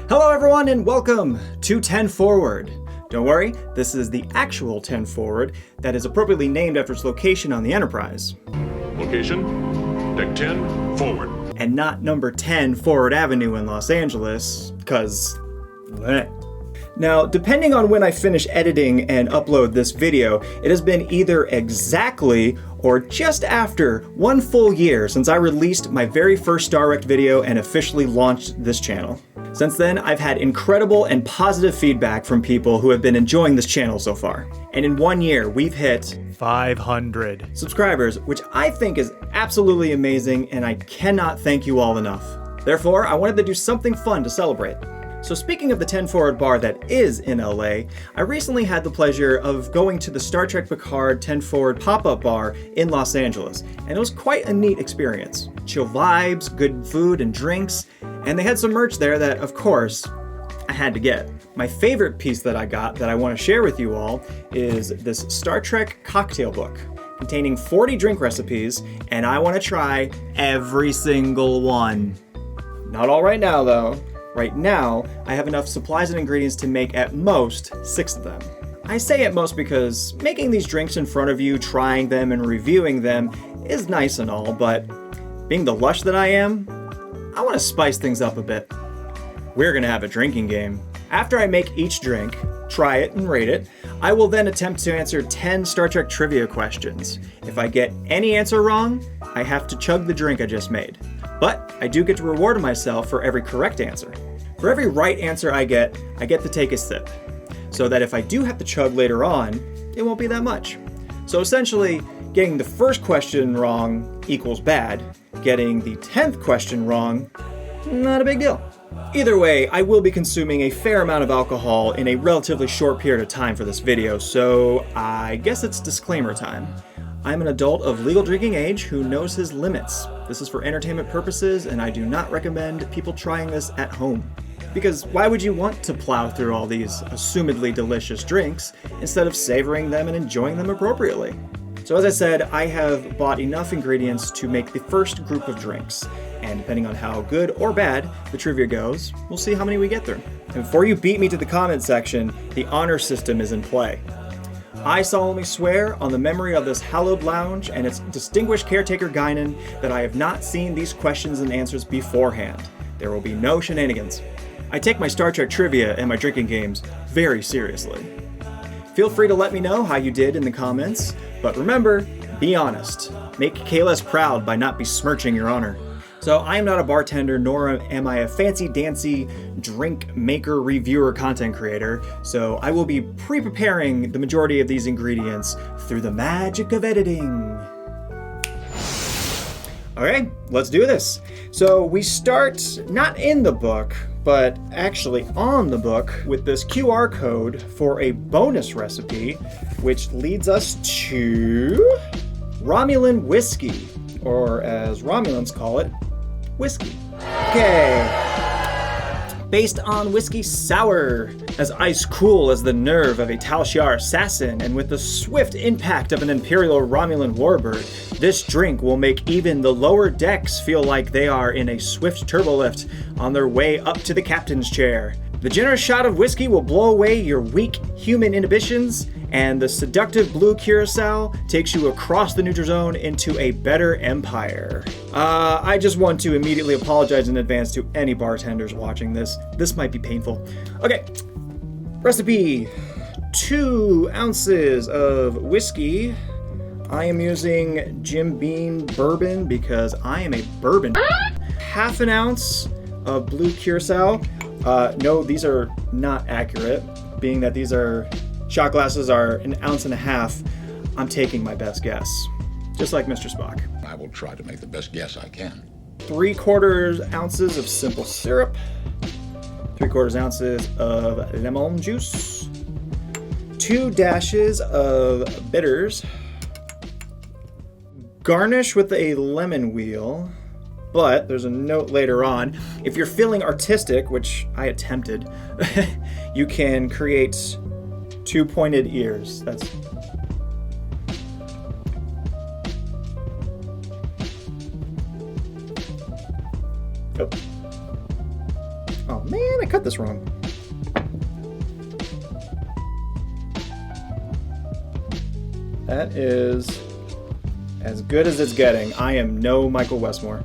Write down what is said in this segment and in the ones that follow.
Hello everyone and welcome to 10 Forward. Don't worry, this is the actual 10 Forward that is appropriately named after its location on the Enterprise. Location, deck 10, forward. And not number 10 Forward Avenue in Los Angeles, cause... Now, depending on when I finish editing and upload this video, it has been either exactly or just after 1 full year since I released my very first StarRekt video and officially launched this channel. Since then, I've had incredible and positive feedback from people who have been enjoying this channel so far. And in 1 year, we've hit 500 subscribers, which I think is absolutely amazing, and I cannot thank you all enough. Therefore, I wanted to do something fun to celebrate. So speaking of the 10 Forward bar that is in LA, I recently had the pleasure of going to the Star Trek Picard 10 Forward pop-up bar in Los Angeles, and it was quite a neat experience. Chill vibes, good food and drinks, and they had some merch there that, of course, I had to get. My favorite piece that I got that I want to share with you all is this Star Trek cocktail book containing 40 drink recipes, and I want to try every single one. Not all right now, though. Right now, I have enough supplies and ingredients to make at most 6 of them. I say at most because making these drinks in front of you, trying them and reviewing them is nice and all, but being the lush that I am, I want to spice things up a bit. We're gonna have a drinking game. After I make each drink, try it and rate it, I will then attempt to answer 10 Star Trek trivia questions. If I get any answer wrong, I have to chug the drink I just made. But I do get to reward myself for every correct answer. For every right answer I get to take a sip. So that if I do have to chug later on, it won't be that much. So essentially, getting the first question wrong equals bad. Getting the 10th question wrong, not a big deal. Either way, I will be consuming a fair amount of alcohol in a relatively short period of time for this video, so I guess it's disclaimer time. I'm an adult of legal drinking age who knows his limits. This is for entertainment purposes, and I do not recommend people trying this at home. Because why would you want to plow through all these assumedly delicious drinks instead of savoring them and enjoying them appropriately? So as I said, I have bought enough ingredients to make the first group of drinks. And depending on how good or bad the trivia goes, we'll see how many we get through. And before you beat me to the comment section, the honor system is in play. I solemnly swear on the memory of this hallowed lounge and its distinguished caretaker Guinan that I have not seen these questions and answers beforehand. There will be no shenanigans. I take my Star Trek trivia and my drinking games very seriously. Feel free to let me know how you did in the comments, but remember, be honest. Make Kalis proud by not besmirching your honor. So I am not a bartender, nor am I a fancy-dancy drink maker, reviewer, content creator, so I will be pre-preparing the majority of these ingredients through the magic of editing. Okay, let's do this. So we start not in the book, but actually on the book with this QR code for a bonus recipe, which leads us to Romulan whiskey, or as Romulans call it, whiskey. Okay. Based on whiskey sour, as ice cool as the nerve of a Tal Shiar assassin, and with the swift impact of an Imperial Romulan warbird, this drink will make even the lower decks feel like they are in a swift turbolift on their way up to the captain's chair. The generous shot of whiskey will blow away your weak human inhibitions, and the seductive blue curacao takes you across the neutral zone into a better empire. I just want to immediately apologize in advance to any bartenders watching this. This might be painful. Okay, recipe. 2 ounces of whiskey. I am using Jim Beam bourbon because I am a bourbon. Half an ounce of blue curacao. No, these are not accurate, being that these are shot glasses are 1.5 ounces. I'm taking my best guess, just like Mr. Spock. I will try to make the best guess I can. 3/4 ounces of simple syrup, 3/4 ounces of lemon juice, 2 dashes of bitters, garnish with a lemon wheel. But there's a note later on. If you're feeling artistic, which I attempted, you can create 2 pointed ears. That's... Oh. Oh man, I cut this wrong. That is as good as it's getting. I am no Michael Westmore.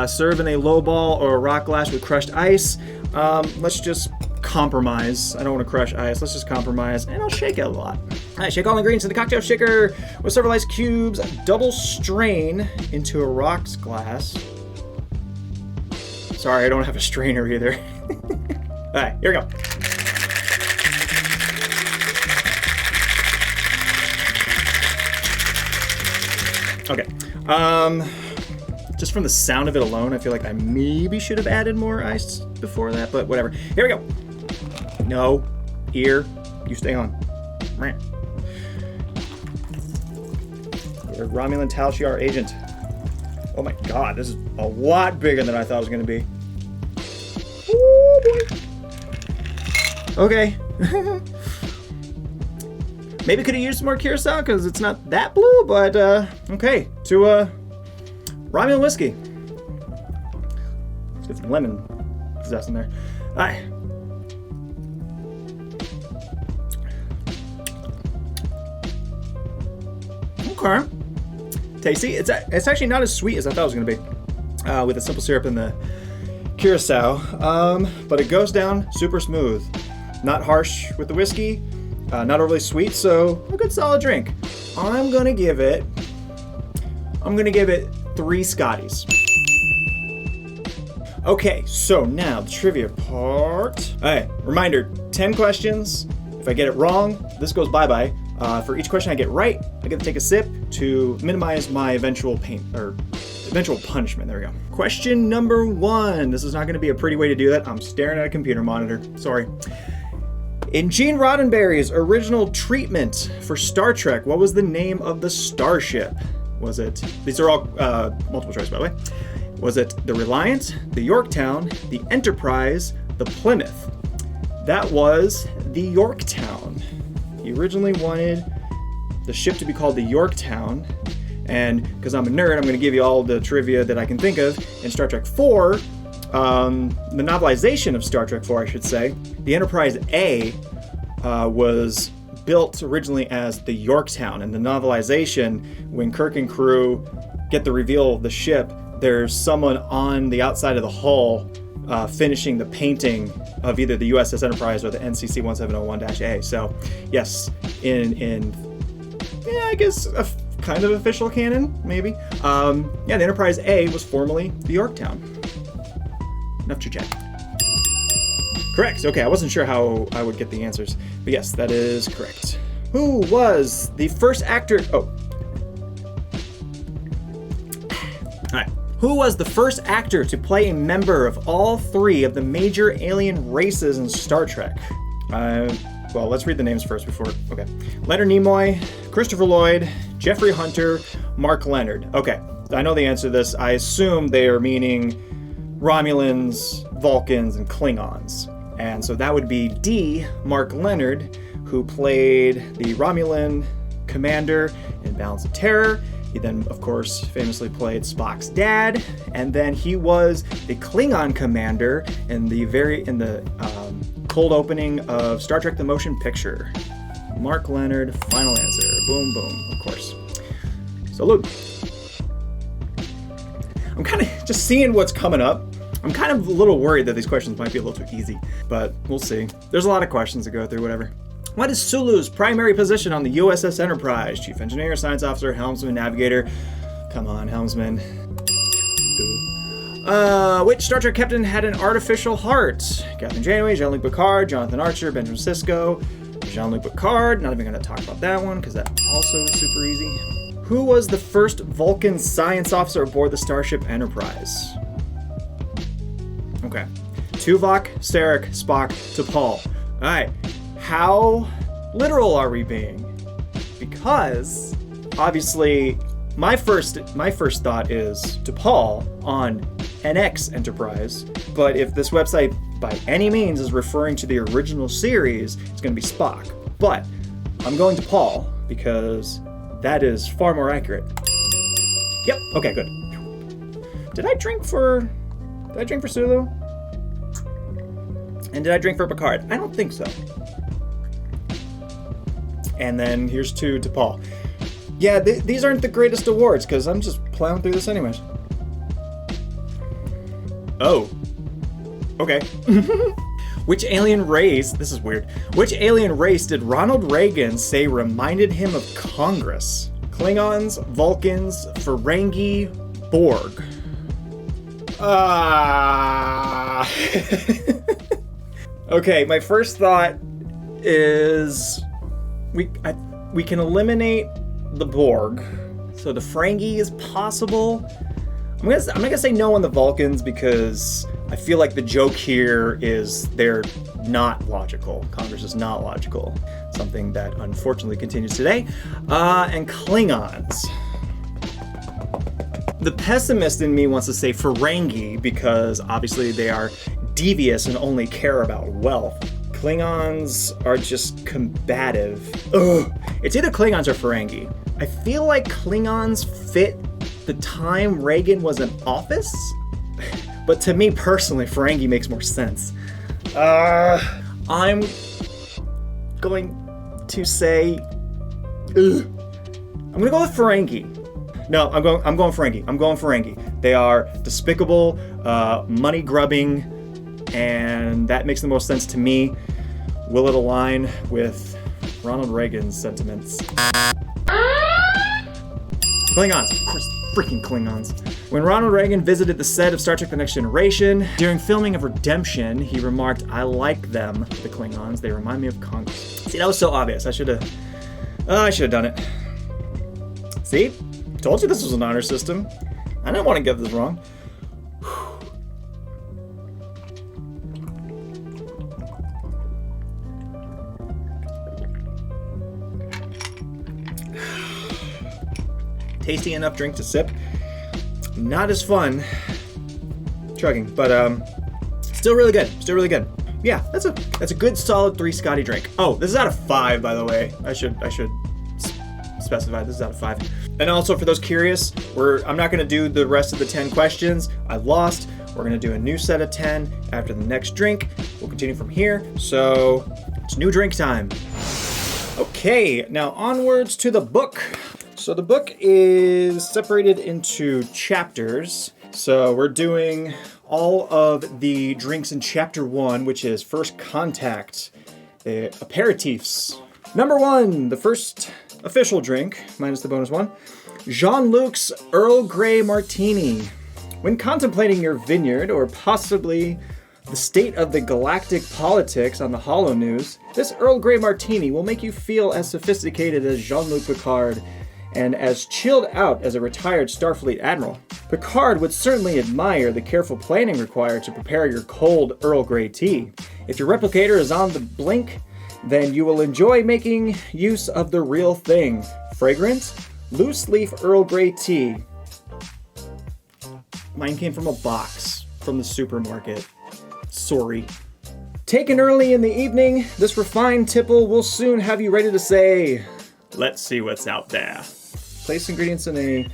Serve in a low ball or a rock glass with crushed ice. Let's just compromise. I don't want to crush ice. Let's just compromise, and I'll shake it a lot. All right, shake all ingredients in the cocktail shaker with several ice cubes. Double strain into a rocks glass. Sorry, I don't have a strainer either. All right, here we go. Okay. Just from the sound of it alone, I feel like I maybe should have added more ice before that, but whatever. Here we go. No. Ear. You stay on. Romulan Tal Shiar agent. Oh my god, this is a lot bigger than I thought it was going to be. Oh boy. Okay. Maybe could have used some more curacao because it's not that blue, but okay. To Romulan whiskey. Let's get some lemon zest in there. All right. Okay. Tasty. It's actually not as sweet as I thought it was going to be with the simple syrup and the curacao, but it goes down super smooth. Not harsh with the whiskey, not overly sweet, so a good solid drink. I'm gonna give it 3 Scotties. Okay, so now the trivia part. All right, reminder: 10 questions. If I get it wrong, this goes bye-bye. For each question I get right, I get to take a sip to minimize my eventual punishment. There we go. Question number 1. This is not going to be a pretty way to do that. I'm staring at a computer monitor. Sorry. In Gene Roddenberry's original treatment for Star Trek, what was the name of the starship? Was it? These are all multiple choice, by the way. Was it the Reliant, the Yorktown, the Enterprise, the Plymouth? That was the Yorktown. He originally wanted the ship to be called the Yorktown, and because I'm a nerd, I'm going to give you all the trivia that I can think of. In Star Trek 4, the novelization of Star Trek 4, I should say, the Enterprise A was built originally as the Yorktown. In the novelization, when Kirk and crew get the reveal of the ship, there's someone on the outside of the hull finishing the painting of either the USS Enterprise or the NCC 1701-A. So, yes, in I guess a kind of official canon, maybe. The Enterprise A was formerly the Yorktown. Enough chit-chat. Correct. Okay, I wasn't sure how I would get the answers, but yes, that is correct. Who was the first actor? Oh. All right. Who was the first actor to play a member of all 3 of the major alien races in Star Trek? Well, let's read the names first before. Okay. Leonard Nimoy, Christopher Lloyd, Jeffrey Hunter, Mark Leonard. Okay, I know the answer to this. I assume they are meaning Romulans, Vulcans, and Klingons. And so that would be D, Mark Leonard, who played the Romulan commander in Balance of Terror. He then, of course, famously played Spock's dad, and then he was the Klingon commander in the cold opening of Star Trek: The Motion Picture. Mark Leonard, final answer. Boom, boom, of course. So, Luke, I'm kind of just seeing what's coming up. I'm kind of a little worried that these questions might be a little too easy, but we'll see. There's a lot of questions to go through, whatever. What is Sulu's primary position on the USS Enterprise? Chief Engineer, Science Officer, Helmsman, Navigator. Come on, Helmsman. Which Star Trek captain had an artificial heart? Captain Janeway, Jean-Luc Picard, Jonathan Archer, Benjamin Sisko. Jean-Luc Picard. Not even going to talk about that one because that also is super easy. Who was the first Vulcan science officer aboard the Starship Enterprise? Okay. Tuvok, Sarek, Spock, T'Pol. Alright. How literal are we being? Because obviously my first thought is T'Pol on NX Enterprise, but if this website by any means is referring to the original series, it's going to be Spock. But I'm going to T'Pol because that is far more accurate. Yep. Okay, good. Did I drink for Sulu? And did I drink for Picard? I don't think so. And then here's two to Paul. Yeah, these aren't the greatest awards, because I'm just plowing through this anyways. Oh. Okay. Which alien race, this is weird, which alien race did Ronald Reagan say reminded him of Congress? Klingons, Vulcans, Ferengi, Borg. Okay, my first thought is we can eliminate the Borg, so the Ferengi is possible. I'm not gonna say no on the Vulcans because I feel like the joke here is they're not logical. Congress is not logical. Something that unfortunately continues today. And Klingons. The pessimist in me wants to say Ferengi because obviously they are devious and only care about wealth. Klingons are just combative. Ugh. It's either Klingons or Ferengi. I feel like Klingons fit the time Reagan was in office, but to me personally, Ferengi makes more sense. I'm going to say, I'm gonna go with Ferengi. No, I'm going Ferengi. I'm going Ferengi. They are despicable, money grubbing, and that makes the most sense to me. Will it align with Ronald Reagan's sentiments? Klingons, of course, freaking Klingons. When Ronald Reagan visited the set of Star Trek The Next Generation, during filming of Redemption, he remarked, "I like them, the Klingons. They remind me of Congress." See, that was so obvious. I should have done it. See? Told you this was an honor system. I didn't want to get this wrong. Tasty enough drink to sip. Not as fun chugging, but still really good. Still really good. Yeah, that's a good solid 3 Scotty drink. Oh, this is out of 5, by the way. I should specify this is out of 5. And also for those curious, I'm not gonna do the rest of the 10 questions. I lost. We're gonna do a new set of 10 after the next drink. We'll continue from here. So it's new drink time. Okay, now onwards to the book. So the book is separated into chapters. So we're doing all of the drinks in chapter 1, which is First Contact, the aperitifs. Number 1, the first official drink, minus the bonus one, Jean-Luc's Earl Grey Martini. When contemplating your vineyard, or possibly the state of the galactic politics on the Holo News, this Earl Grey Martini will make you feel as sophisticated as Jean-Luc Picard and as chilled out as a retired Starfleet admiral. Picard would certainly admire the careful planning required to prepare your cold Earl Grey tea. If your replicator is on the blink, then you will enjoy making use of the real thing. Fragrant, loose-leaf Earl Grey tea. Mine came from a box from the supermarket. Sorry. Taken early in the evening, this refined tipple will soon have you ready to say, "Let's see what's out there." Place ingredients in a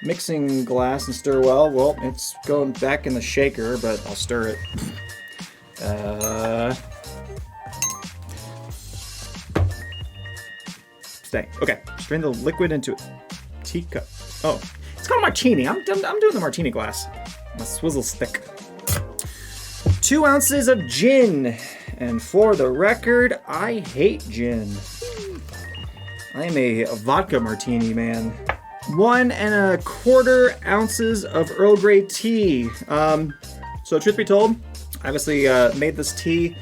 mixing glass and stir well. Well, it's going back in the shaker, but I'll stir it. Stay. Okay. Strain the liquid into a teacup. Oh, it's called a martini. I'm doing the martini glass. My swizzle stick. 2 ounces of gin. And for the record, I hate gin. I am a vodka martini man. 1 1/4 ounces of Earl Grey tea. So truth be told, I obviously made this tea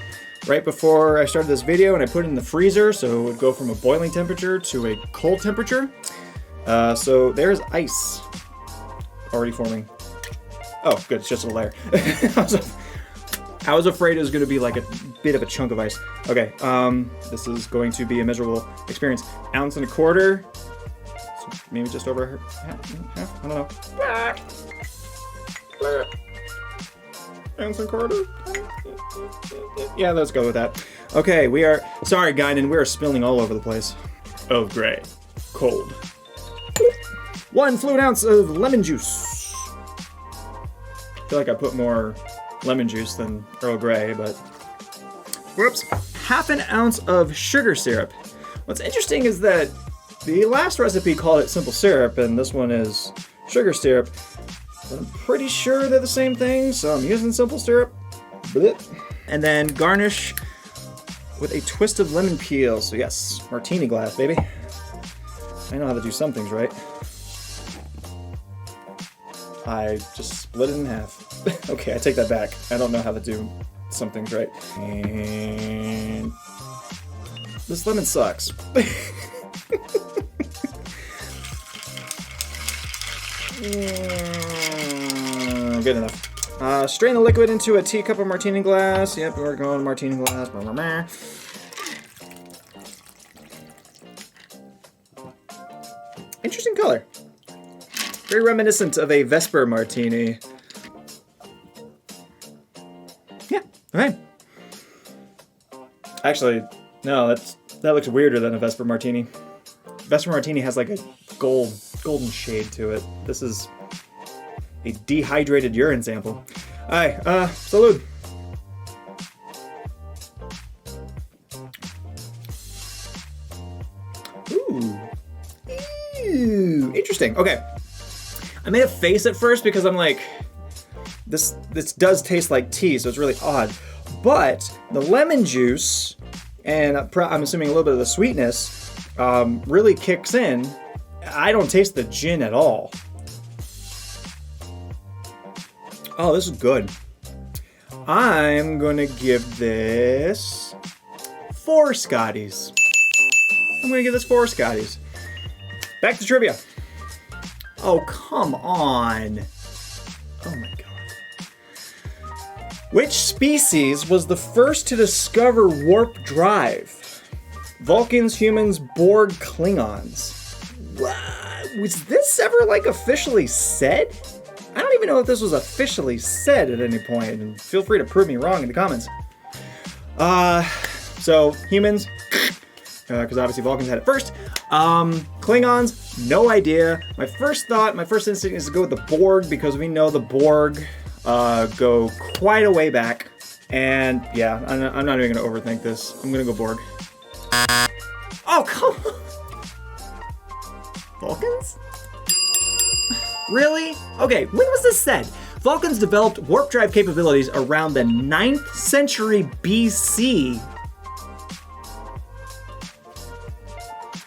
right before I started this video, and I put it in the freezer so it would go from a boiling temperature to a cold temperature. So there's ice already forming. Oh, good, it's just a layer. I was afraid it was going to be like a bit of a chunk of ice. Okay, this is going to be a miserable experience. 1 1/4 ounces. So maybe just over half, I don't know. 1 1/4 ounces. Yeah, let's go with that. Okay, sorry Guinan, we are spilling all over the place. Earl Grey, cold. 1 fluid ounce of lemon juice. I feel like I put more lemon juice than Earl Grey, but Whoops. Half an ounce of sugar syrup. What's interesting is that the last recipe called it simple syrup, and this one is sugar syrup. But I'm pretty sure they're the same thing, so I'm using simple syrup. Blech. And then garnish with a twist of lemon peel. So yes, martini glass, baby. I know how to do some things right. I just split it in half. Okay, I take that back. I don't know how to do some things right. And this lemon sucks. Good enough. Strain the liquid into a teacup of martini glass. Yep, we're going martini glass. Blah, blah, blah. Interesting color. Very reminiscent of a Vesper martini. Yeah, alright. Actually, no, that looks weirder than a Vesper martini. Vesper martini has like a golden shade to it. This is a dehydrated urine sample. Alright, salud. Ooh, interesting. Okay. I made a face at first because I'm like, this does taste like tea, so it's really odd. But the lemon juice, and I'm assuming a little bit of the sweetness, really kicks in. I don't taste the gin at all. Oh, this is good. I'm gonna give this 4 Scotties. I'm gonna give this 4 Scotties. Back to trivia. Oh, come on. Oh my god. Which species was the first to discover warp drive? Vulcans, humans, Borg, Klingons. What? Was this ever like officially said? I don't even know if this was officially said at any point, and feel free to prove me wrong in the comments. So humans, because obviously Vulcans had it first. Klingons, no idea. My first instinct is to go with the Borg, because we know the Borg go quite a way back. And yeah, I'm not even gonna overthink this. I'm gonna go Borg. Oh, come on. Vulcans? Really? Okay, when was this said? Vulcans developed warp drive capabilities around the 9th century BC.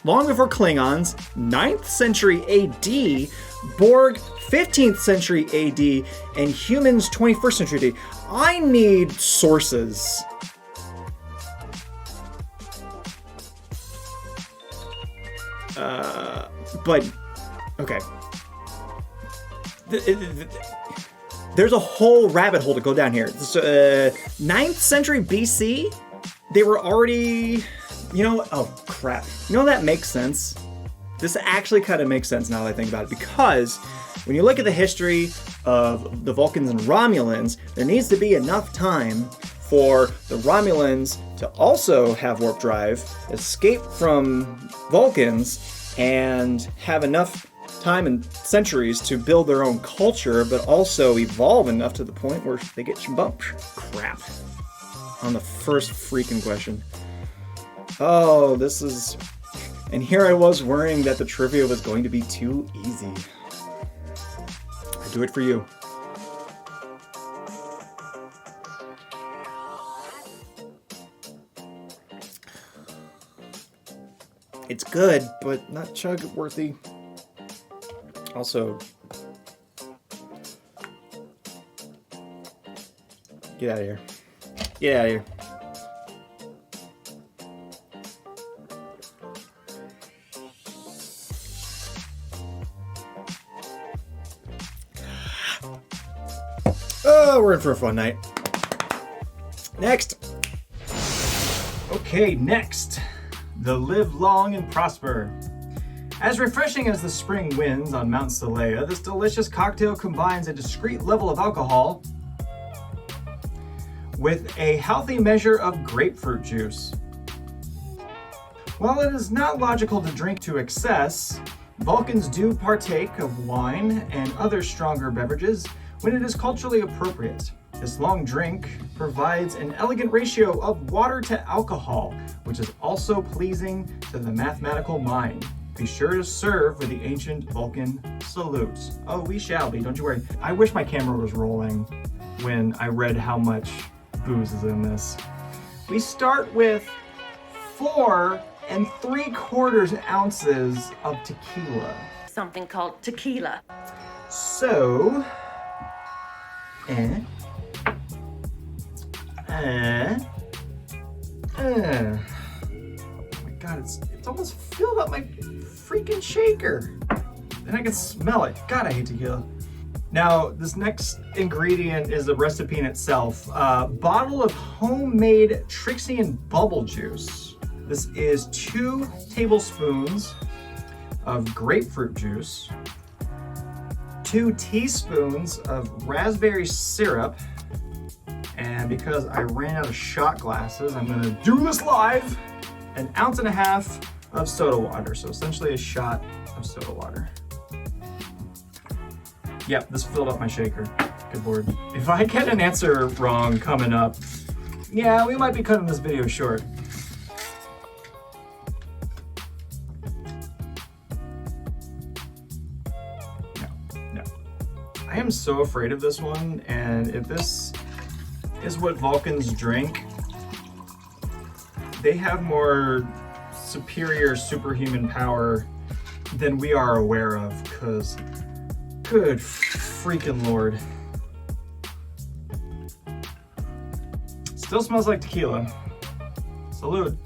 Long before Klingons, 9th century AD, Borg, 15th century AD, and humans, 21st century AD. I need sources. But, okay. There's a whole rabbit hole to go down here. 9th century BC, they were already... You know what? Oh, crap. You know, that makes sense. This actually kind of makes sense now that I think about it, because when you look at the history of the Vulcans and Romulans, there needs to be enough time for the Romulans to also have warp drive, escape from Vulcans, and have enough time and centuries to build their own culture, but also evolve enough to the point where they get bumped. Crap. On the first freaking question. Oh, this is... And here I was worrying that the trivia was going to be too easy. I do it for you. It's good, but not chug-worthy. Also... Get out of here. Get out of here. Oh, we're in for a fun night. Next. Okay, next. The Live Long and Prosper. As refreshing as the spring winds on Mount Salea, this delicious cocktail combines a discreet level of alcohol with a healthy measure of grapefruit juice. While it is not logical to drink to excess, Vulcans do partake of wine and other stronger beverages when it is culturally appropriate. This long drink provides an elegant ratio of water to alcohol, which is also pleasing to the mathematical mind. Be sure to serve with the ancient Vulcan salutes. Oh, we shall be, don't you worry. I wish my camera was rolling when I read how much booze is in this. We start with 4 3/4 ounces of tequila. Something called tequila. So, oh my God, it's almost filled up my freaking shaker. And I can smell it. God, I hate tequila. Now, this next ingredient is a recipe in itself. Bottle of homemade Trixie and bubble juice. This is 2 tablespoons of grapefruit juice, 2 teaspoons of raspberry syrup, and because I ran out of shot glasses, I'm gonna do this live, 1.5 ounces of soda water, so essentially a shot of soda water. Yep, this filled up my shaker. Good Lord. If I get an answer wrong coming up, yeah, we might be cutting this video short. No. I am so afraid of this one, and if this is what Vulcans drink, they have more superior superhuman power than we are aware of, because good freaking Lord. Still smells like tequila. Salute.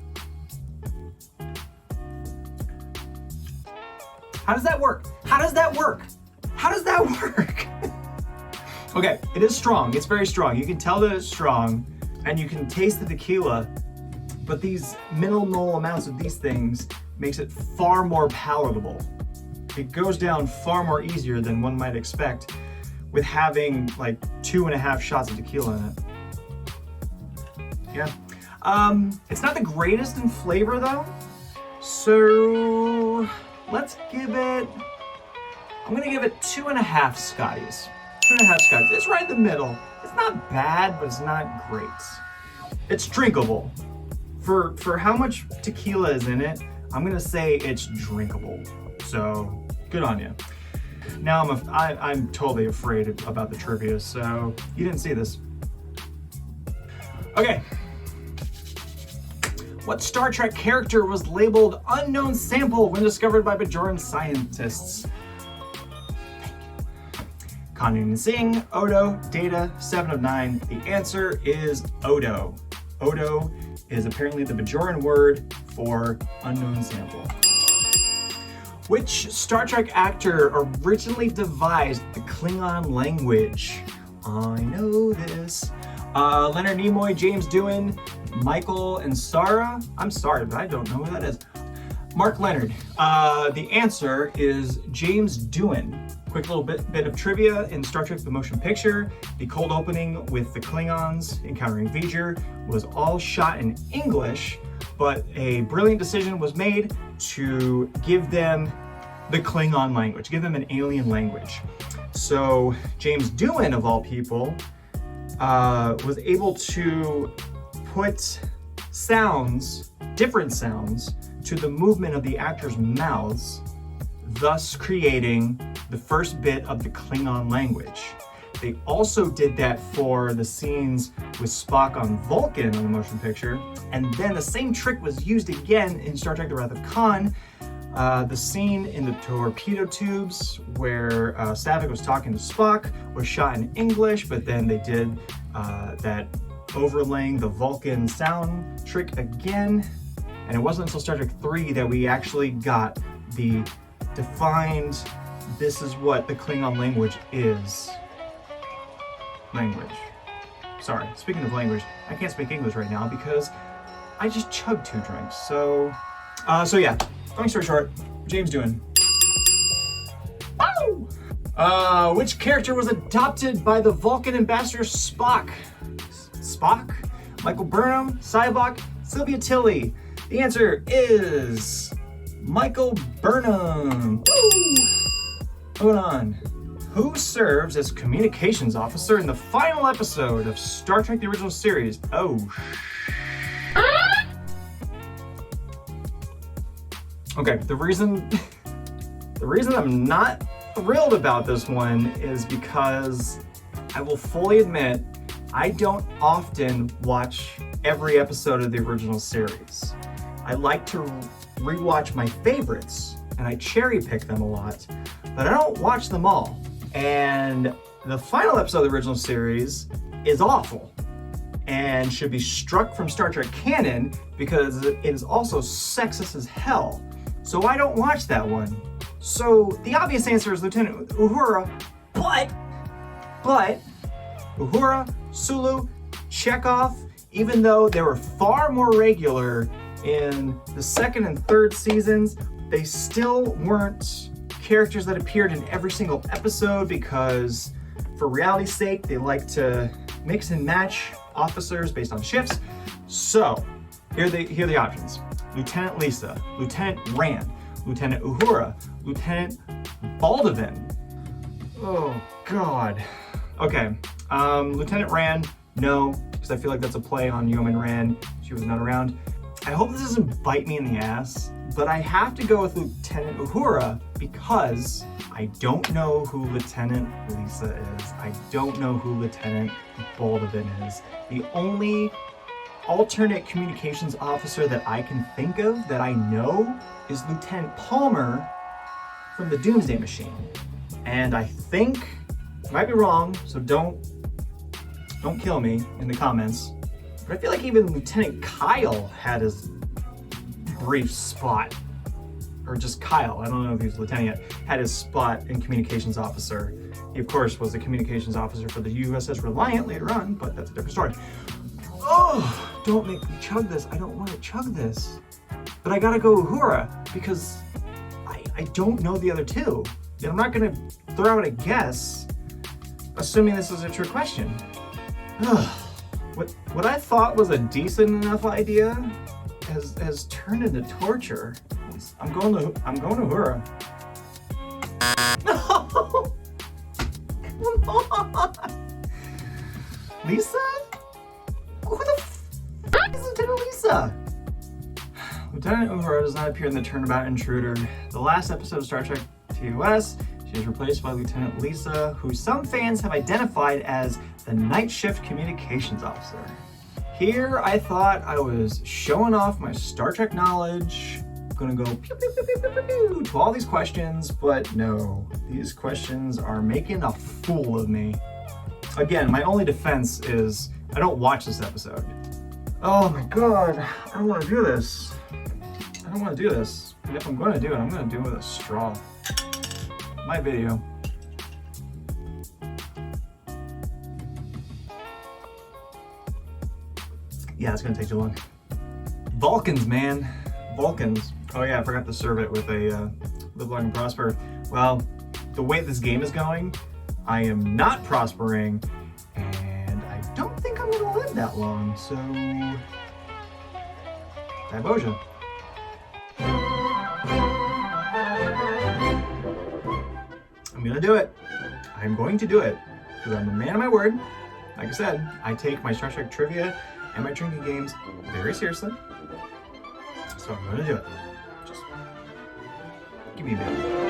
How does that work? How does that work? How does that work? Okay, it is strong. It's very strong. You can tell that it's strong, and you can taste the tequila, but these minimal amounts of these things makes it far more palatable. It goes down far more easier than one might expect with having like 2.5 shots of tequila in it. Yeah. It's not the greatest in flavor though. So let's give it, I'm gonna give it 2.5 Scotties. 2.5 Scotties. It's right in the middle. It's not bad, but it's not great. It's drinkable. For how much tequila is in it, I'm gonna say it's drinkable. So good on you. Now I'm totally afraid about the trivia, so you didn't see this. Okay. What Star Trek character was labeled unknown sample when discovered by Bajoran scientists? Connie Singh, Odo, Data, 7 of 9. The answer is Odo. Odo is apparently the Bajoran word for unknown sample. Which Star Trek actor originally devised the Klingon language? I know this. Leonard Nimoy, James Doohan, Michael and Sarah. I'm sorry, but I don't know who that is. Mark Leonard. The answer is James Doohan. Quick little bit of trivia in Star Trek The Motion Picture. The cold opening with the Klingons encountering V'ger was all shot in English, but a brilliant decision was made to give them the Klingon language, give them an alien language. So James Doohan, of all people, was able to put sounds, different sounds, to the movement of the actors' mouths, thus creating the first bit of the Klingon language. They also did that for the scenes with Spock on Vulcan in the motion picture, and then the same trick was used again in Star Trek The Wrath of Khan. The scene in the torpedo tubes where Saavik was talking to Spock was shot in English, but then they did that overlaying the Vulcan sound trick again. And it wasn't until Star Trek 3 that we actually got the defined, this is what the Klingon language is. Language. Sorry, speaking of language, I can't speak English right now because I just chugged 2 drinks. So yeah, long story short, James Doohan. Woo! Which character was adopted by the Vulcan ambassador Spock? Spock? Michael Burnham, Sybok, Sylvia Tilly. The answer is Michael Burnham. Woo! Hold on. Who serves as communications officer in the final episode of Star Trek the Original Series? Okay, the reason I'm not thrilled about this one is because I will fully admit I don't often watch every episode of the original series. I like to rewatch my favorites and I cherry pick them a lot, but I don't watch them all. And the final episode of the original series is awful and should be struck from Star Trek canon because it is also sexist as hell. So I don't watch that one. So the obvious answer is Lieutenant Uhura, but Uhura, Sulu, Chekhov, even though they were far more regular in the second and third seasons, they still weren't characters that appeared in every single episode because for reality's sake, they like to mix and match officers based on shifts. So here are the options. Lieutenant Lisa, Lieutenant Rand, Lieutenant Uhura, Lieutenant Baldwin. Oh God. Okay, Lieutenant Rand, no, because I feel like that's a play on Yeoman Rand. She was not around. I hope this doesn't bite me in the ass, but I have to go with Lieutenant Uhura because I don't know who Lieutenant Lisa is. I don't know who Lieutenant Baldwin is. The only alternate communications officer that I can think of that I know is Lieutenant Palmer from the Doomsday Machine. And I think, I might be wrong, so don't kill me in the comments, but I feel like even Lieutenant Kyle had his brief spot, or just Kyle, I don't know if he was lieutenant yet, had his spot in communications officer. He of course was the communications officer for the USS Reliant later on, but that's a different story. Oh, don't make me chug this. I don't want to chug this. But I gotta go Uhura because I don't know the other two. And I'm not gonna throw out a guess, assuming this is a true question. What I thought was a decent enough idea has turned into torture. I'm going to Uhura. No! Come on! Lisa? Who the f*** is Lieutenant Lisa? Lieutenant Uhura does not appear in the Turnabout Intruder. The last episode of Star Trek TOS, she is replaced by Lieutenant Lisa, who some fans have identified as the Night Shift Communications Officer. Here I thought I was showing off my Star Trek knowledge, gonna go pew, pew, pew, pew, pew, pew, to all these questions, but no, these questions are making a fool of me. Again, my only defense is I don't watch this episode. Oh my God, I don't want to do this. I don't want to do this. And if I'm going to do it, I'm going to do it with a straw. My video. Yeah, it's going to take too long. Vulcans, man. Vulcans. Oh yeah, I forgot to serve it with a Live Long and Prosper. Well, the way this game is going, I am not prospering, and I don't think I'm going to live that long, so... Diboja. I'm going to do it. I'm going to do it, because I'm a man of my word. Like I said, I take my Star Trek trivia and my drinking games very seriously. So I'm going to do it. Just give me a minute.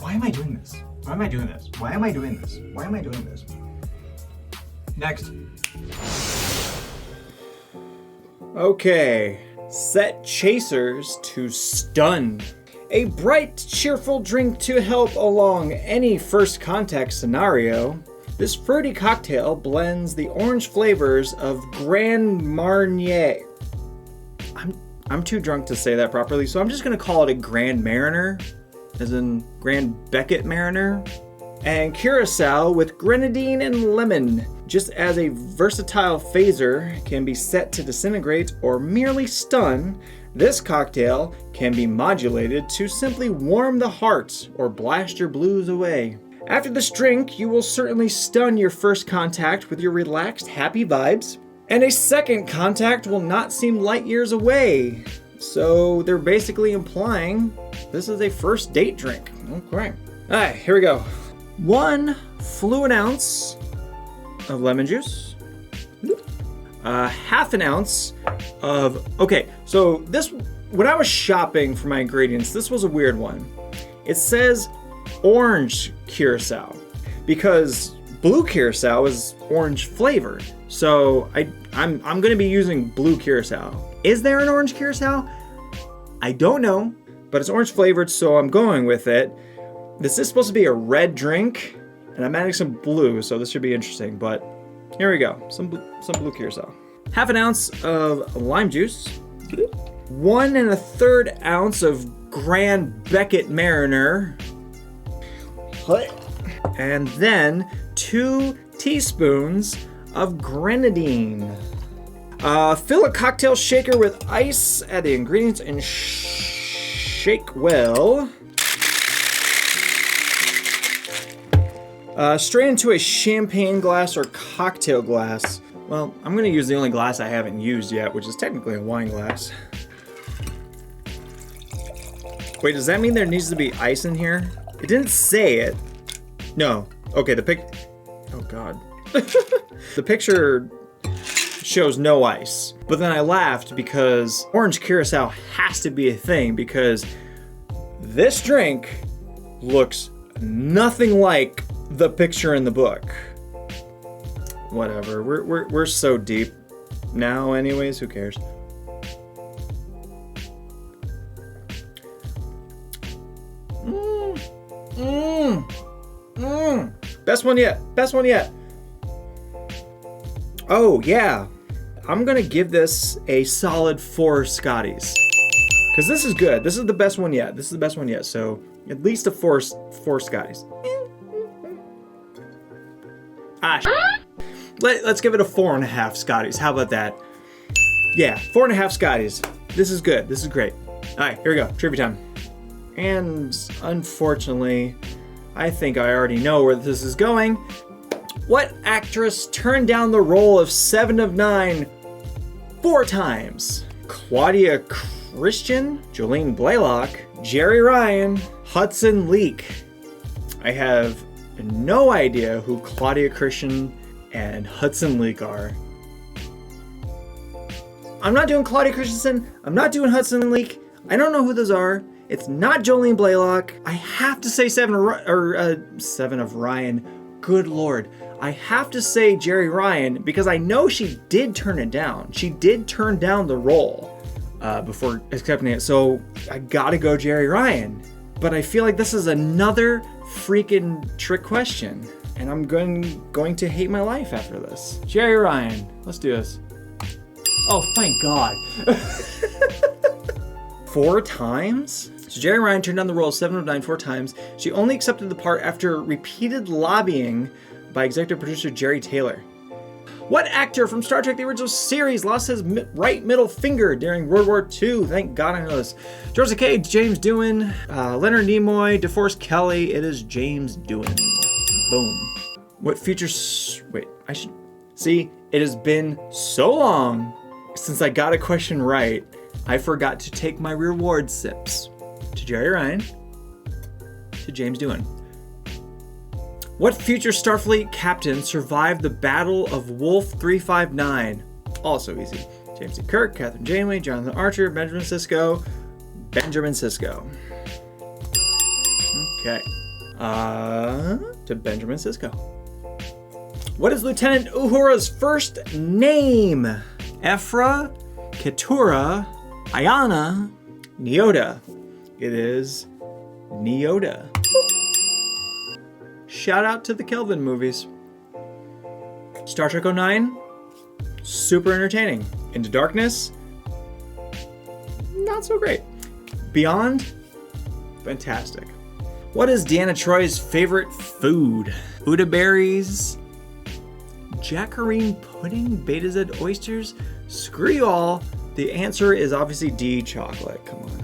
Why am I doing this? Why am I doing this? Why am I doing this? Why am I doing this? Next. Okay. Set chasers to stun. A bright, cheerful drink to help along any first contact scenario. This fruity cocktail blends the orange flavors of Grand Marnier. I'm too drunk to say that properly, so I'm just gonna call it a Grand Mariner, as in Grand Beckett Mariner, and Curacao with grenadine and lemon. Just as a versatile phaser can be set to disintegrate or merely stun, this cocktail can be modulated to simply warm the heart or blast your blues away. After this drink, you will certainly stun your first contact with your relaxed, happy vibes, and a second contact will not seem light years away. So they're basically implying this is a first date drink. Okay. All right, here we go. 1 fluid ounce of lemon juice. Half an ounce of, okay, so this, when I was shopping for my ingredients, this was a weird one. It says orange curacao because blue curacao is orange flavored. So I'm going to be using blue curacao. Is there an orange curacao? I don't know, but it's orange flavored, so I'm going with it. This is supposed to be a red drink, and I'm adding some blue, so this should be interesting, but here we go. Some blue curacao. Half an ounce of lime juice. 1 1/3 ounce of Grand Beckett Mariner. And then 2 teaspoons of grenadine. Fill a cocktail shaker with ice, add the ingredients, and shake well. Strain into a champagne glass or cocktail glass. Well, I'm gonna use the only glass I haven't used yet, which is technically a wine glass. Wait, does that mean there needs to be ice in here? It didn't say it. No. Okay, oh God. The picture shows no ice. But then I laughed because orange curacao has to be a thing because this drink looks nothing like the picture in the book. Whatever, we're so deep now anyways, who cares? Best one yet. Oh yeah, I'm gonna give this a solid 4 Scotties. Cause this is good, this is the best one yet. So at least a 4 Scotties. Let's give it a 4.5 Scotties. How about that? Yeah, 4.5 Scotties. This is good. This is great. All right, here we go. Trivia time. And unfortunately, I think I already know where this is going. What actress turned down the role of 7 of 9 4 times? Claudia Christian, Jolene Blalock, Jerry Ryan, Hudson Leak. I have no idea who Claudia Christian and Hudson Leak are. I'm not doing Claudia Christensen. I'm not doing Hudson Leak. I don't know who those are. It's not Jolene Blalock. I have to say 7 of Ryan. Good Lord. I have to say Jerry Ryan because I know she did turn it down. She did turn down the role before accepting it. So I gotta go Jerry Ryan. But I feel like this is another freaking trick question. And I'm going to hate my life after this. Jerry Ryan, let's do this. Oh, thank God. 4 times? So Jerry Ryan turned down the role of 7 of 9 4 times. She only accepted the part after repeated lobbying by executive producer Jerry Taylor. What actor from Star Trek the original series lost his right middle finger during World War II? Thank God I know this. George Takei, James Doohan, Leonard Nimoy, DeForest Kelley. It is James Doohan. Boom. What future... Wait, I should... See, it has been so long since I got a question right, I forgot to take my reward sips. To Jerry Ryan. To James Doohan. What future Starfleet captain survived the Battle of Wolf 359? Also easy. James E. Kirk, Catherine Janeway, Jonathan Archer, Benjamin Sisko. Okay. To Benjamin Sisko. What is Lieutenant Uhura's first name? Ephra, Keturah, Ayana, Neoda. It is Neoda. Shout out to the Kelvin movies. Star Trek 09, super entertaining. Into Darkness, not so great. Beyond, fantastic. What is Deanna Troy's favorite food? Buddha berries, Jacquarine pudding, Beta Z oysters? Screw you all. The answer is obviously D, chocolate. Come on.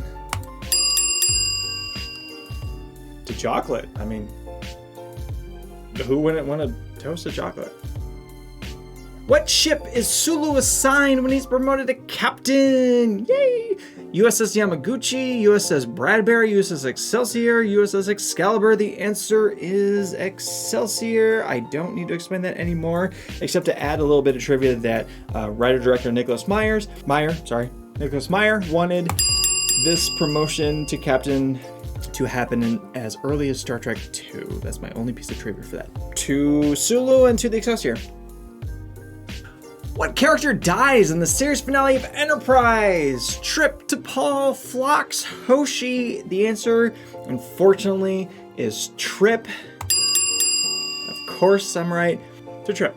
To chocolate. I mean, who wouldn't want to toast a chocolate? What ship is Sulu assigned when he's promoted to captain? Yay! USS Yamaguchi, USS Bradbury, USS Excelsior, USS Excalibur. The answer is Excelsior. I don't need to explain that anymore, except to add a little bit of trivia that writer-director Nicholas Meyer wanted this promotion to captain to happen as early as Star Trek II. That's my only piece of trivia for that. To Sulu and to the Excelsior. What character dies in the series finale of Enterprise? Trip, T'Pol, Phlox, Hoshi. The answer, unfortunately, is Trip. Of course, I'm right. To Trip.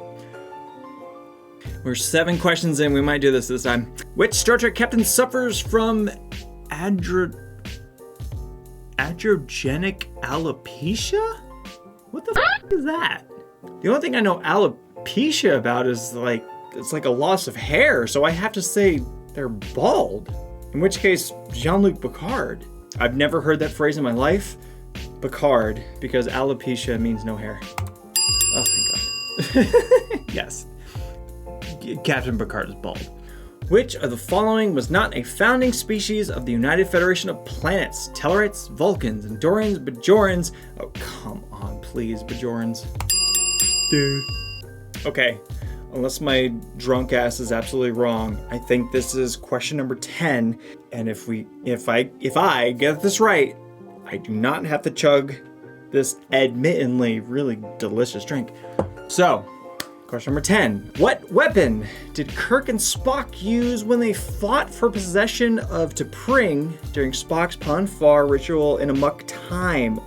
We're 7 questions in. We might do this time. Which Star Trek captain suffers from androgenic alopecia? What the f is that? The only thing I know alopecia about is like, it's like a loss of hair, so I have to say they're bald. In which case, Jean-Luc Picard. I've never heard that phrase in my life. Picard, because alopecia means no hair. Oh, thank God. Yes. Captain Picard is bald. Which of the following was not a founding species of the United Federation of Planets? Tellarites, Vulcans, Andorians, Bajorans. Oh, come on, please, Bajorans. Dude. Okay. Unless my drunk ass is absolutely wrong, I think this is question number 10. And if I get this right, I do not have to chug this admittedly really delicious drink. So, question number 10. What weapon did Kirk and Spock use when they fought for possession of T'Pring during Spock's Pon farr ritual in Amok Time?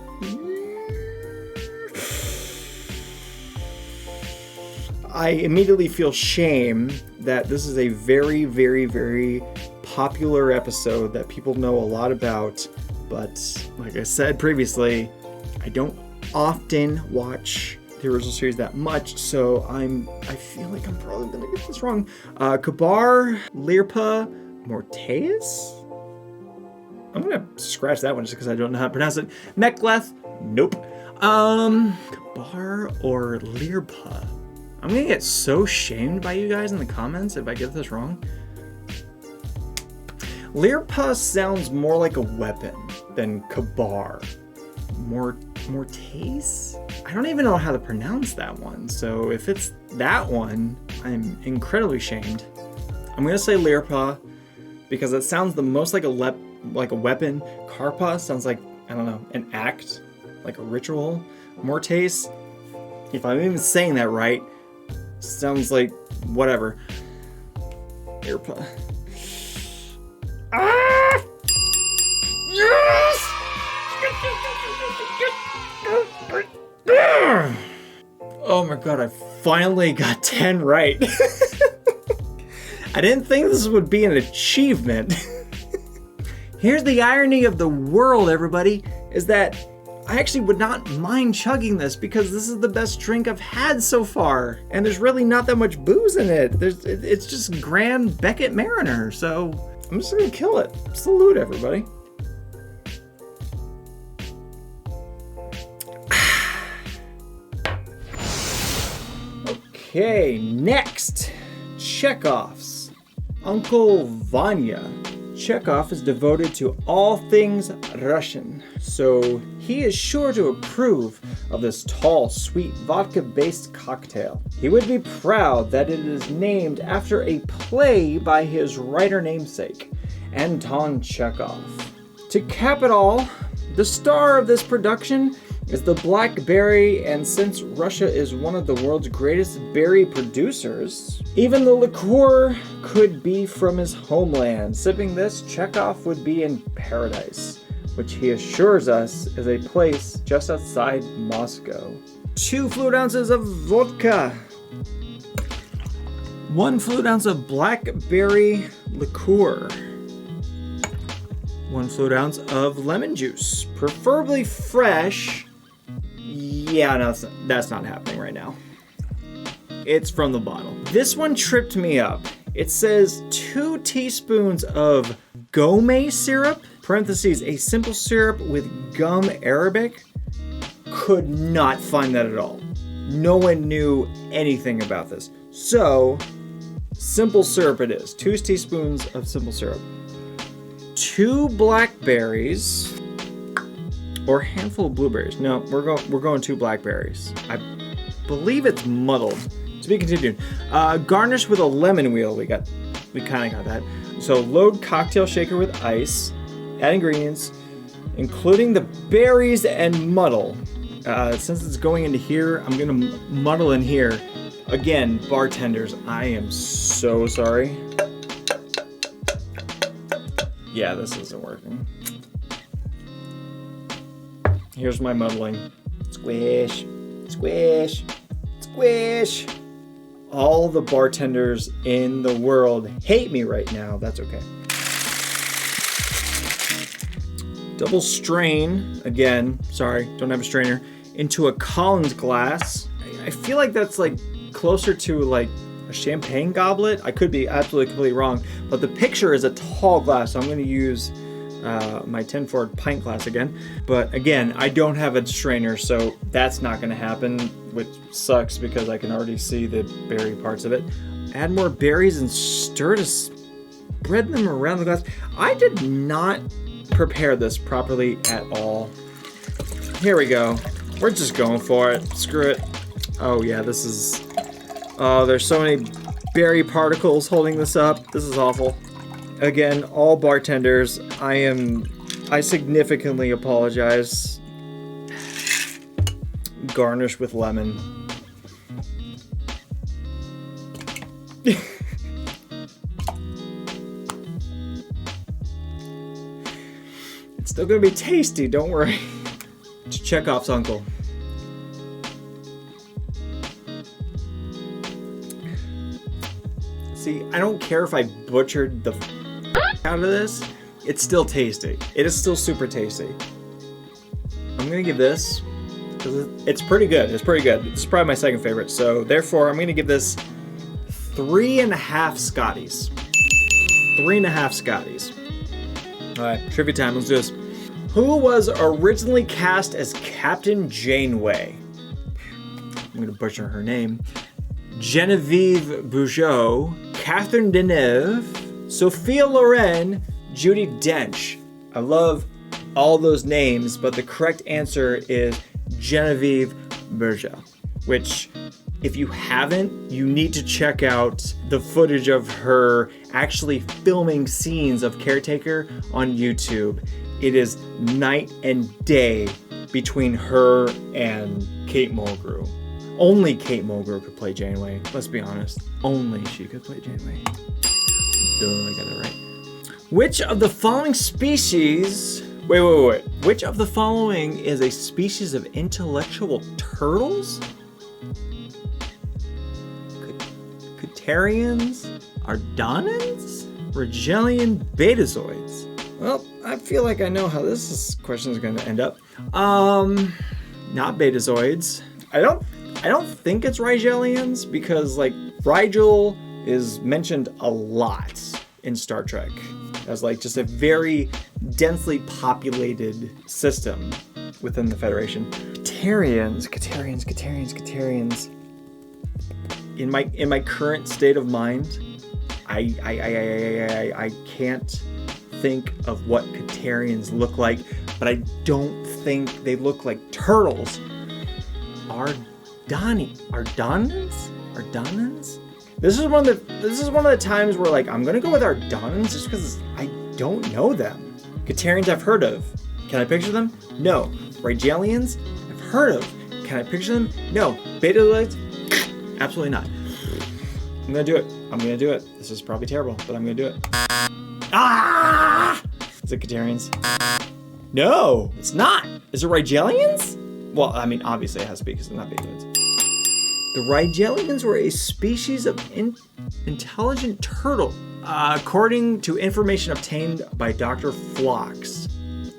I immediately feel shame that this is a very, very, very popular episode that people know a lot about, but like I said previously, I don't often watch the original series that much, so I feel like I'm probably gonna get this wrong. Kabar, Lirpa, Morteus? I'm gonna scratch that one just because I don't know how to pronounce it. Mek'leth? Nope. Kabar or Lirpa? I'm gonna get so shamed by you guys in the comments if I get this wrong. Lirpa sounds more like a weapon than Kabar. Morteus? I don't even know how to pronounce that one, so if it's that one, I'm incredibly shamed. I'm gonna say Lirpa because it sounds the most like a weapon. Karpa sounds like, I don't know, an act, like a ritual. Morteus, if I'm even saying that right, sounds like whatever. Lirpa. Ah! Yes! Oh my god, I finally got 10 right. I didn't think this would be an achievement. Here's the irony of the world, everybody, is that I actually would not mind chugging this because this is the best drink I've had so far. And there's really not that much booze in it. It's just Grand Beckett Mariner. So I'm just gonna kill it. Salute, everybody. Okay, next. Chekhov's Uncle Vanya. Chekhov is devoted to all things Russian, so he is sure to approve of this tall, sweet vodka-based cocktail. He would be proud that it is named after a play by his writer namesake, Anton Chekhov. To cap it all, the star of this production is the blackberry, and since Russia is one of the world's greatest berry producers, even the liqueur could be from his homeland. Sipping this, Chekhov would be in paradise, which he assures us is a place just outside Moscow. 2 fluid ounces of vodka. 1 fluid ounce of blackberry liqueur. 1 fluid ounce of lemon juice, preferably fresh. Yeah, no, that's not happening right now. It's from the bottle. This one tripped me up. It says 2 teaspoons of gome syrup, parentheses, a simple syrup with gum arabic. Could not find that at all. No one knew anything about this. So, simple syrup it is. 2 teaspoons of simple syrup. 2 blackberries, or a handful of blueberries. No, we're going 2 blackberries. I believe it's muddled. To be continued. Garnish with a lemon wheel. We kind of got that. So load cocktail shaker with ice. Add ingredients, including the berries, and muddle. Since it's going into here, I'm gonna muddle in here. Again, bartenders, I am so sorry. Yeah, this isn't working. Here's my muddling. Squish, squish, squish. All the bartenders in the world hate me right now. That's okay. Double strain, again, sorry, don't have a strainer, into a Collins glass. I feel like that's like closer to like a champagne goblet. I could be absolutely completely wrong, but the picture is a tall glass, so I'm going to use my 10 Ford pint glass again. But again, I don't have a strainer, so that's not going to happen, which sucks because I can already see the berry parts of it. Add more berries and stir to spread them around the glass. I did not prepare this properly at all. Here we go. We're just going for it. Screw it. Oh yeah, this is... Oh, there's so many berry particles holding this up. This is awful. Again, all bartenders, I significantly apologize. Garnish with lemon. It's still gonna be tasty, don't worry. It's Chekhov's uncle. See, I don't care if I butchered the out of this, it's still tasty. It is still super tasty. I'm gonna give this, because it's pretty good. It's pretty good. It's probably my second favorite. So therefore, I'm gonna give this 3.5 Scotties. 3.5 Scotties. All right, trivia time. Let's do this. Who was originally cast as Captain Janeway? I'm gonna butcher her name. Genevieve Bujold, Catherine Deneuve, Sophia Loren, Judi Dench. I love all those names, but the correct answer is Genevieve Bujold, which, if you haven't, you need to check out the footage of her actually filming scenes of Caretaker on YouTube. It is night and day between her and Kate Mulgrew. Only Kate Mulgrew could play Janeway. Let's be honest. Only she could play Janeway. Duh, I got it right. Which of the following species... Wait. Which of the following is a species of intellectual turtles? Caterians? Ardonans? Rigelian betazoids? Well, I feel like I know how this question is going to end up. Not betazoids. I don't think it's Rigelians, because like Rigel is mentioned a lot in Star Trek as like just a very densely populated system within the Federation. Caterians. In my current state of mind, I can't think of what Caterians look like, but I don't think they look like turtles. Ardonans? This is one of the times where like I'm gonna go with Ardonans just because I don't know them. Caterians I've heard of. Can I picture them? No. Rigelians I've heard of. Can I picture them? No. Betazoids? Absolutely not. I'm gonna do it. This is probably terrible, but I'm gonna do it. Ah! Is it Caterians? No, it's not. Is it Rigelians? Well, I mean, obviously it has to be because it's not betazoids. The Rigelians were a species of intelligent turtle. According to information obtained by Dr. Phlox,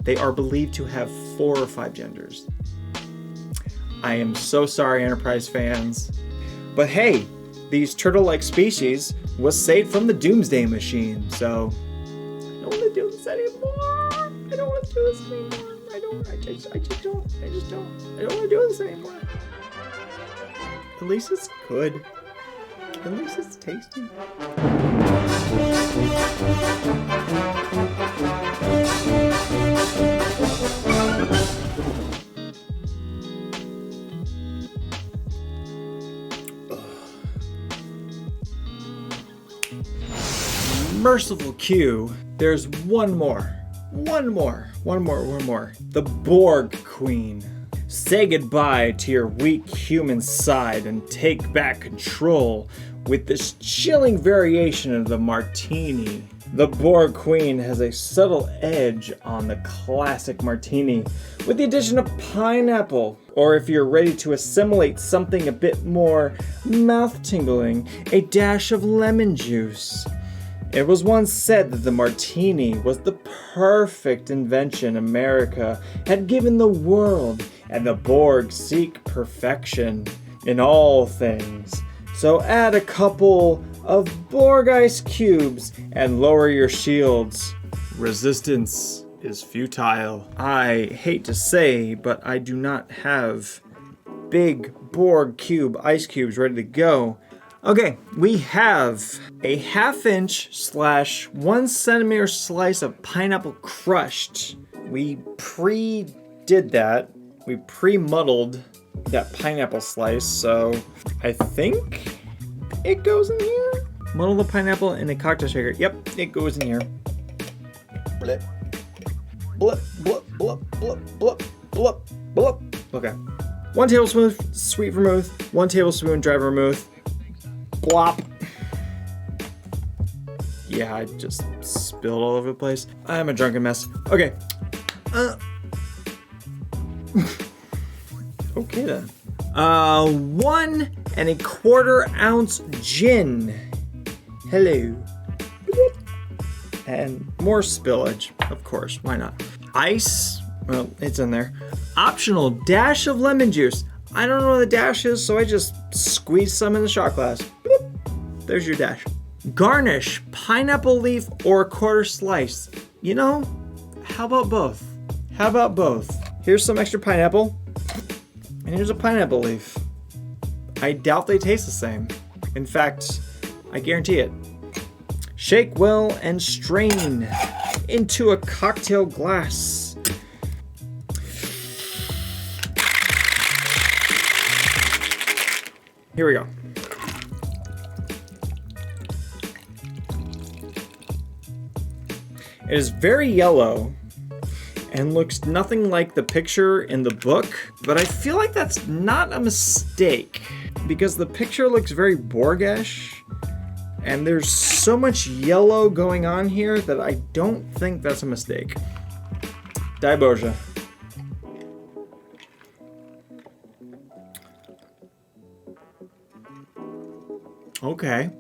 they are believed to have 4 or 5 genders. I am so sorry, Enterprise fans. But hey, these turtle-like species was saved from the Doomsday Machine. So I don't want to do this anymore. I don't want to do this anymore. I don't want to do this anymore. At least it's good. At least it's tasty. Merciful Q, there's one more. The Borg Queen. Say goodbye to your weak human side and take back control with this chilling variation of the Martini. The Borg Queen has a subtle edge on the classic Martini with the addition of pineapple, or if you're ready to assimilate something a bit more mouth-tingling, a dash of lemon juice. It was once said that the Martini was the perfect invention America had given the world, and the Borg seek perfection in all things. So add a couple of Borg ice cubes and lower your shields. Resistance is futile. I hate to say, but I do not have big Borg cube ice cubes ready to go. Okay, we have a 1/2 inch / 1 centimeter slice of pineapple crushed. We pre-did that. We pre-muddled that pineapple slice, so I think it goes in here. Muddle the pineapple in a cocktail shaker. Yep, it goes in here. Blip, blip, blip, blip, blip, blip, blip, blip. Okay. 1 tablespoon sweet vermouth, 1 tablespoon dry vermouth. Blop. Yeah, I just spilled all over the place. I'm a drunken mess. Okay. Okay then. 1 1/4 ounce gin. Hello. And more spillage, of course. Why not? Ice. Well, it's in there. Optional dash of lemon juice. I don't know what the dash is, so I just squeeze some in the shot glass. Bloop. There's your dash. Garnish, pineapple leaf or 1/4 slice. You know, how about both? How about both? Here's some extra pineapple, and here's a pineapple leaf. I doubt they taste the same. In fact, I guarantee it. Shake well and strain into a cocktail glass. Here we go. It is very yellow and looks nothing like the picture in the book, but I feel like that's not a mistake because the picture looks very Borgish and there's so much yellow going on here that I don't think that's a mistake. Diboja. Okay.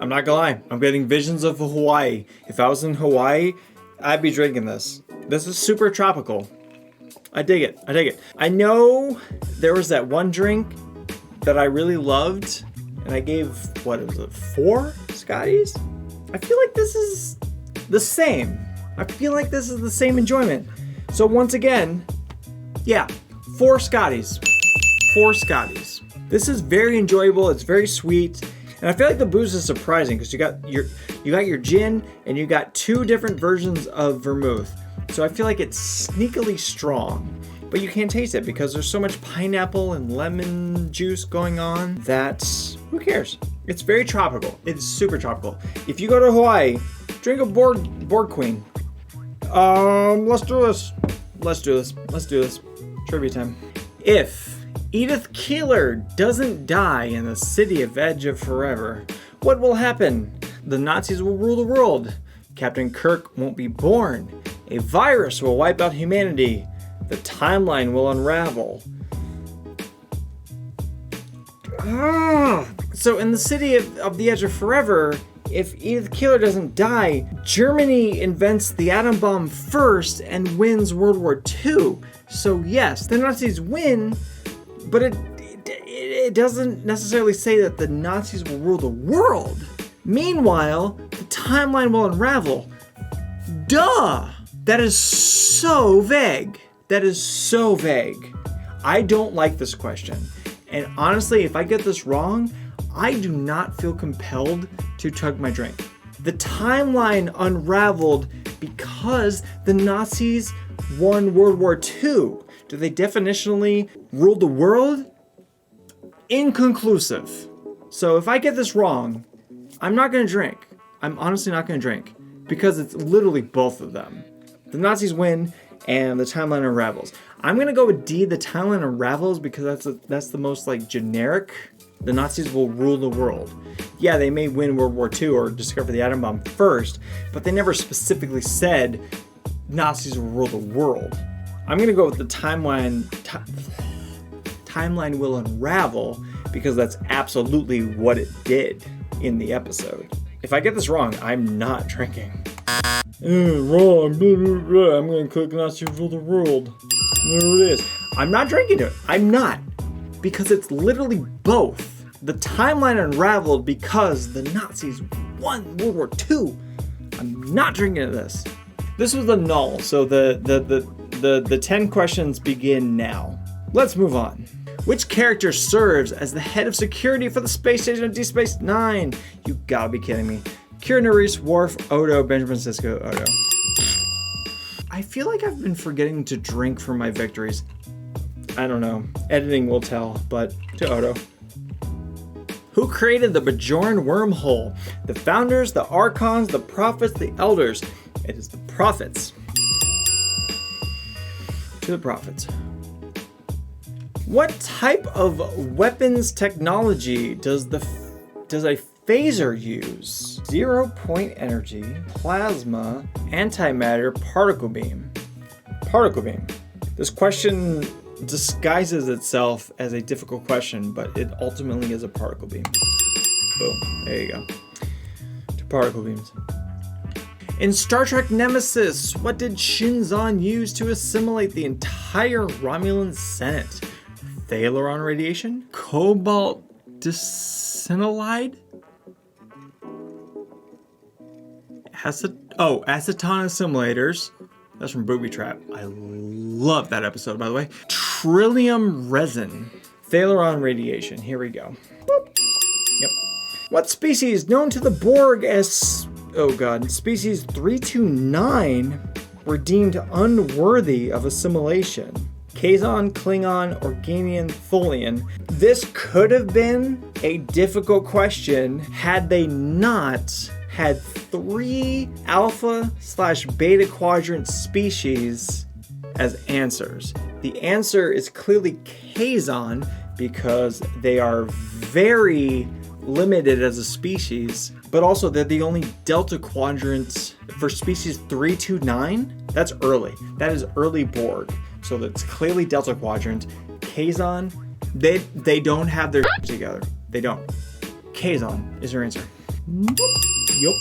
I'm not gonna lie. I'm getting visions of Hawaii. If I was in Hawaii, I'd be drinking this. This is super tropical. I dig it. I know there was that one drink that I really loved, and I gave, 4 Scotties? I feel like this is the same. I feel like this is the same enjoyment. So once again, yeah, 4 Scotties. 4 Scotties. This is very enjoyable. It's very sweet. And I feel like the booze is surprising because you got your gin and you got 2 different versions of vermouth. So I feel like it's sneakily strong, but you can't taste it because there's so much pineapple and lemon juice going on that who cares? It's very tropical. It's super tropical. If you go to Hawaii, drink a Borg Queen. Let's do this. Trivia time. If Edith Keeler doesn't die in the city of Edge of Forever, what will happen? The Nazis will rule the world. Captain Kirk won't be born. A virus will wipe out humanity. The timeline will unravel. So in the city of the Edge of Forever, if Edith Keeler doesn't die, Germany invents the atom bomb first and wins World War II. So yes, the Nazis win, But it doesn't necessarily say that the Nazis will rule the world. Meanwhile, the timeline will unravel. Duh! That is so vague. That is so vague. I don't like this question. And honestly, if I get this wrong, I do not feel compelled to chug my drink. The timeline unraveled because the Nazis won World War II. Do they definitionally rule the world? Inconclusive. So if I get this wrong, I'm not gonna drink. I'm honestly not gonna drink because it's literally both of them. The Nazis win and the timeline unravels. I'm gonna go with D, the timeline unravels, because that's the most like generic. The Nazis will rule the world. Yeah, they may win World War II or discover the atom bomb first, but they never specifically said Nazis will rule the world. I'm gonna go with the timeline will unravel because that's absolutely what it did in the episode. If I get this wrong, I'm not drinking. Wrong. I'm gonna click Nazis rule the world. Whatever it is. I'm not drinking it. I'm not. Because it's literally both. The timeline unraveled because the Nazis won World War II. I'm not drinking this. This was a null, so the 10 questions begin now. Let's move on. Which character serves as the head of security for the space station of Deep Space Nine? You gotta be kidding me. Kira Nerys, Worf, Odo, Benjamin Sisko, Odo. I feel like I've been forgetting to drink for my victories. I don't know. Editing will tell, but to Odo. Who created the Bajoran wormhole? The founders, the Archons, the prophets, the elders. It is the prophets. To the prophets. What type of weapons technology does a phaser use? 0-point energy, plasma, antimatter, particle beam. Particle beam. This question disguises itself as a difficult question, but it ultimately is a particle beam. Boom. There you go. Two particle beams. In Star Trek Nemesis, what did Shinzon use to assimilate the entire Romulan Senate? Thalaron radiation? Cobalt disinolide? Acetone assimilators. That's from Booby Trap. I love that episode, by the way. Trillium resin. Thalaron radiation. Here we go. Boop. Yep. What species known to the Borg as... Species 329 were deemed unworthy of assimilation? Kazon, Klingon, Organian, Tholian. This could have been a difficult question had they not had 3 alpha/beta quadrant species as answers. The answer is clearly Kazon because they are very limited as a species, but also they're the only delta quadrant for species 329. That's early. That is early Borg. So that's clearly delta quadrant. Kazon, they don't have their together. They don't. Kazon is your answer. Yup.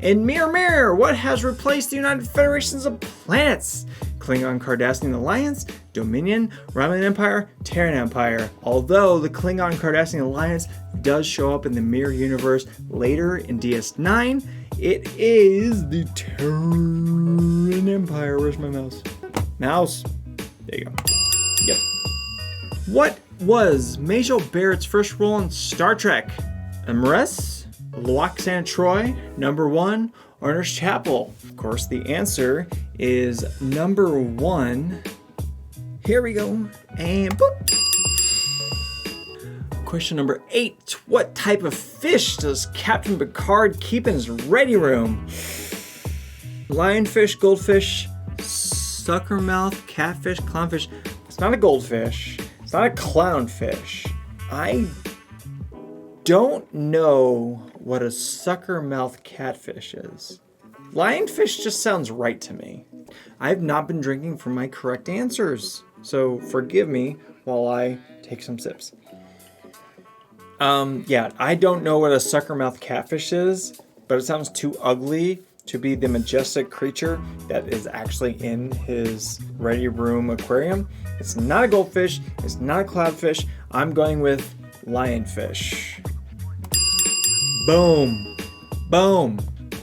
In Mirror Mirror, what has replaced the United Federations of Planets? Klingon Cardassian Alliance, Dominion, Romulan Empire, Terran Empire. Although the Klingon Cardassian Alliance does show up in the Mirror Universe later in DS9, it is the Terran Empire. Where's my mouse? Mouse. There you go. Yep. What was Majel Barrett's first role in Star Trek? Embarrass, Loaxan Troy, Number 1, or Nurse Chapel? Of course, the answer is Number 1. Here we go. And boop. Question number 8. What type of fish does Captain Picard keep in his ready room? Lionfish, goldfish, suckermouth, catfish, clownfish. It's not a goldfish. It's not a clownfish. I don't know what a suckermouth catfish is. Lionfish just sounds right to me. I've not been drinking for my correct answers, so forgive me while I take some sips. I don't know what a suckermouth catfish is, but it sounds too ugly to be the majestic creature that is actually in his ready room aquarium. It's not a goldfish. It's not a clownfish. I'm going with lionfish. Boom. Boom.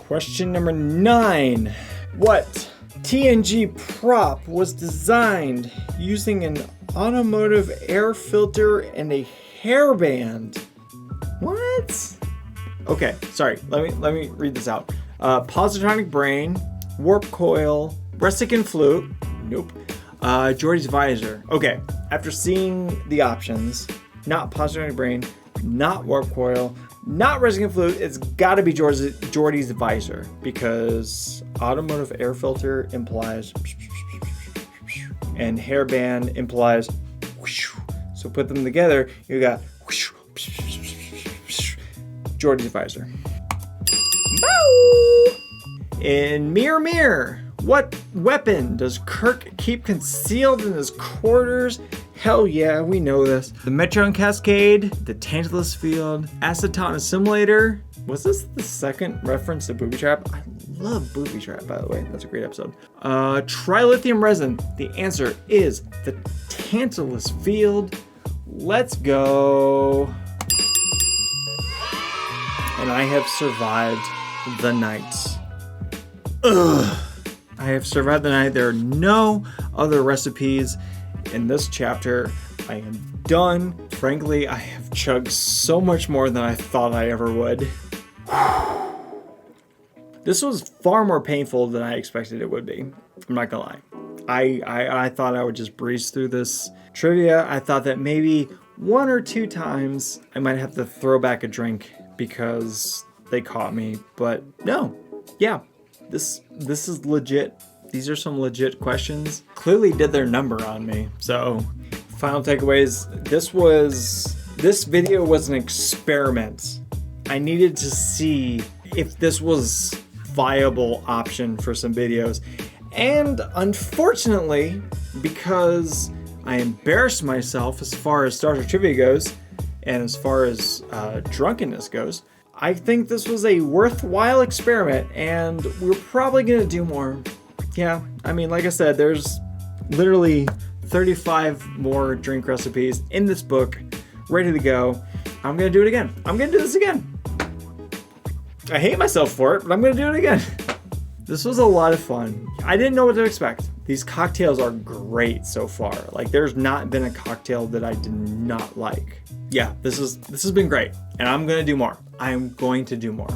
Question number 9. What TNG prop was designed using an automotive air filter and a hairband? What? Okay, sorry. Let me read this out. Positronic brain, warp coil, Resican flute. Nope. Geordi's visor. Okay, after seeing the options, not positronic brain, not warp coil, not Resican flute, it's got to be Geordi's visor, because automotive air filter implies and hairband implies. So put them together, you got Geordi's visor. In Mirror Mirror, what weapon does Kirk keep concealed in his quarters? Hell yeah, we know this. The Metron Cascade, the Tantalus Field, Aceton Assimilator. Was this the second reference to Booby Trap? I love Booby Trap, by the way. That's a great episode. Trilithium resin. The answer is the Tantalus Field. Let's go. And I have survived the night. Ugh. I have survived the night. There are no other recipes in this chapter. I am done. Frankly, I have chugged so much more than I thought I ever would. This was far more painful than I expected it would be. I'm not gonna lie. I thought I would just breeze through this trivia. I thought that maybe 1 or 2 times I might have to throw back a drink because they caught me, but no. Yeah, this is legit. These are some legit questions. Clearly did their number on me. So, final takeaways. This video was an experiment. I needed to see if this was viable option for some videos. And unfortunately, because I embarrassed myself as far as Star Trek trivia goes, and as far as drunkenness goes, I think this was a worthwhile experiment, and we're probably gonna do more. Yeah, I mean, like I said, there's literally 35 more drink recipes in this book, ready to go. I'm gonna do it again. I'm gonna do this again. I hate myself for it, but I'm gonna do it again. This was a lot of fun. I didn't know what to expect. These cocktails are great so far. Like, there's not been a cocktail that I did not like. Yeah, this has been great, and I'm gonna do more. I'm going to do more.